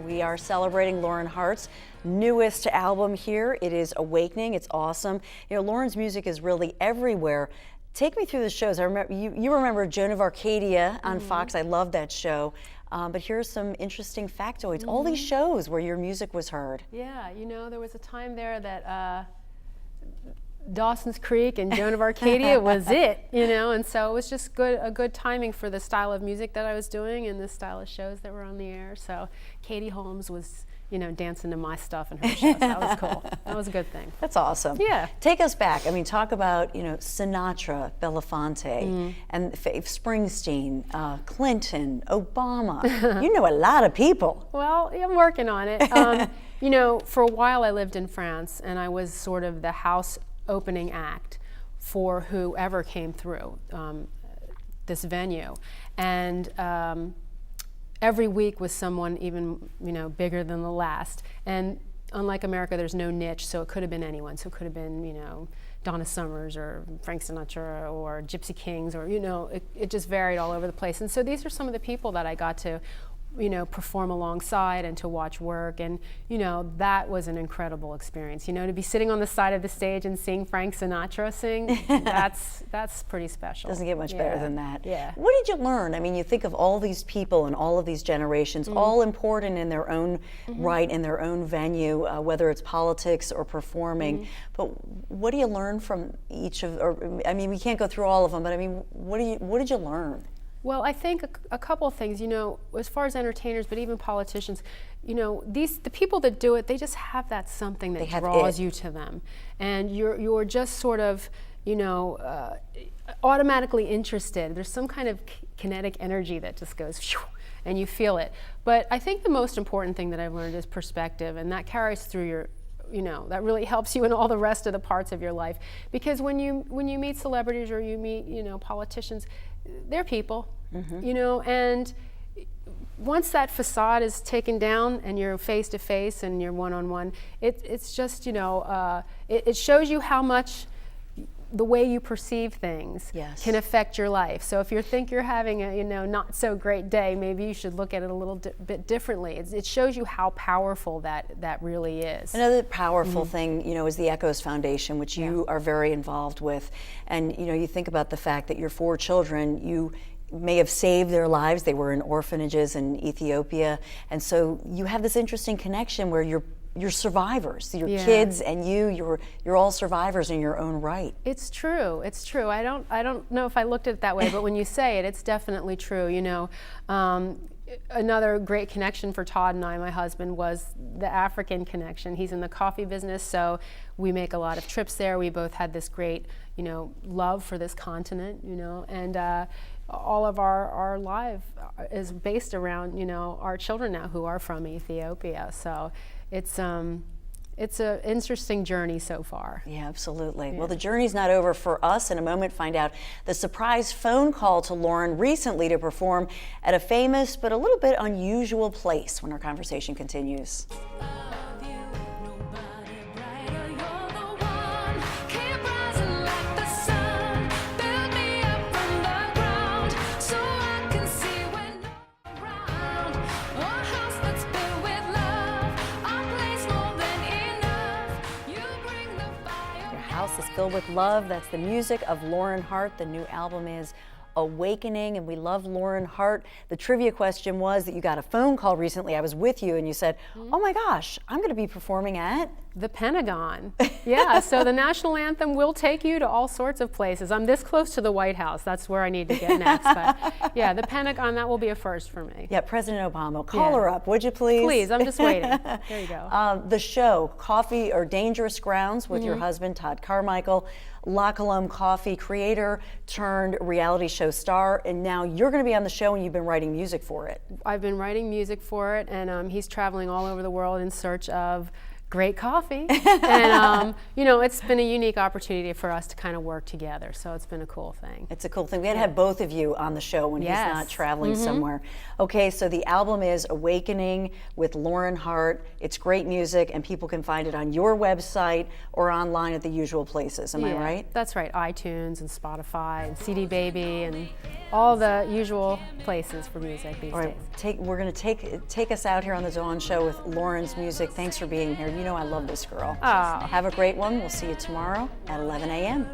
we are celebrating Lauren Hart's newest album here. It is Awakening. It's awesome. You know, Lauren's music is really everywhere. Take me through the shows. I remember you remember Joan of Arcadia on Fox. I love that show. But here's some interesting factoids. All these shows where your music was heard. Yeah, you know, there was a time there that Dawson's Creek and Joan of Arcadia was it, you know, and so it was just a good timing for the style of music that I was doing and the style of shows that were on the air. So Katie Holmes was, you know, dancing to my stuff in her shows. That was cool. That was a good thing. That's awesome. Yeah. Take us back. I mean, talk about, you know, Sinatra, Belafonte, and Springsteen, Clinton, Obama. You know a lot of people. Well, I'm working on it. You know, for a while I lived in France, and I was sort of the house opening act for whoever came through this venue. And every week was someone even, you know, bigger than the last. And unlike America, there's no niche, so it could have been anyone. So it could have been, you know, Donna Summers or Frank Sinatra or Gypsy Kings, or, you know, it just varied all over the place. And so these are some of the people that I got to, you know, perform alongside and to watch work. And, you know, that was an incredible experience. You know, to be sitting on the side of the stage and seeing Frank Sinatra sing, that's pretty special. Doesn't get much better than that. Yeah. What did you learn? I mean, you think of all these people and all of these generations, all important in their own right, in their own venue, whether it's politics or performing. But what do you learn from each of, or I mean, we can't go through all of them, but I mean, what did you learn? Well, I think a couple of things, you know, as far as entertainers, but even politicians, you know, the people that do it, they just have that something that draws you to them. And you're just sort of, you know, automatically interested. There's some kind of kinetic energy that just goes, phew, and you feel it. But I think the most important thing that I've learned is perspective, and that carries through your, you know, that really helps you in all the rest of the parts of your life. Because when you meet celebrities or you meet, you know, politicians, they're people, you know, and once that facade is taken down and you're face to face and you're one-on-one, it's just, you know, it shows you how much the way you perceive things can affect your life. So if you think you're having a, you know, not so great day, maybe you should look at it a little bit differently. It shows you how powerful that really is. Another powerful thing, you know, is the Echoes Foundation, which you are very involved with. And, you know, you think about the fact that your 4 children, you may have saved their lives. They were in orphanages in Ethiopia. And so you have this interesting connection where you're survivors. Your kids and you're all survivors in your own right. It's true. It's true. I don't know if I looked at it that way, but when you say it, it's definitely true. You know, another great connection for Todd and I, my husband, was the African connection. He's in the coffee business, so we make a lot of trips there. We both had this great, you know, love for this continent, you know, and all of our life is based around, you know, our children now who are from Ethiopia. So it's an interesting journey so far. Yeah, absolutely. Well, the journey's not over for us. In a moment, find out the surprise phone call to Lauren recently to perform at a famous but a little bit unusual place when our conversation continues. House is filled with love. That's the music of Lauren Hart. The new album is Awakening, and we love Lauren Hart. The trivia question was that you got a phone call recently. I was with you and you said, oh my gosh, I'm going to be performing at the Pentagon. Yeah, so the national anthem will take you to all sorts of places. I'm this close to the White House. That's where I need to get next. But yeah, the Pentagon, that will be a first for me. Yeah, President Obama. Call her up, would you please? Please, I'm just waiting. There you go. The show, Coffee or Dangerous Grounds, with your husband, Todd Carmichael, La Colombe Coffee creator turned reality show star, and now you're going to be on the show and you've been writing music for it. I've been writing music for it, and he's traveling all over the world in search of great coffee. And, you know, it's been a unique opportunity for us to kind of work together. So it's been a cool thing. It's a cool thing. We had to have both of you on the show when he's not traveling somewhere. Okay, so the album is Awakening with Lauren Hart. It's great music, and people can find it on your website or online at the usual places. Am I right? That's right. iTunes and Spotify and CD Baby and all the usual places for music these All right, days. we're going to take us out here on the Dawn Show with Lauren's music. Thanks for being here. You know I love this girl. Oh. Have a great one. We'll see you tomorrow at 11 a.m.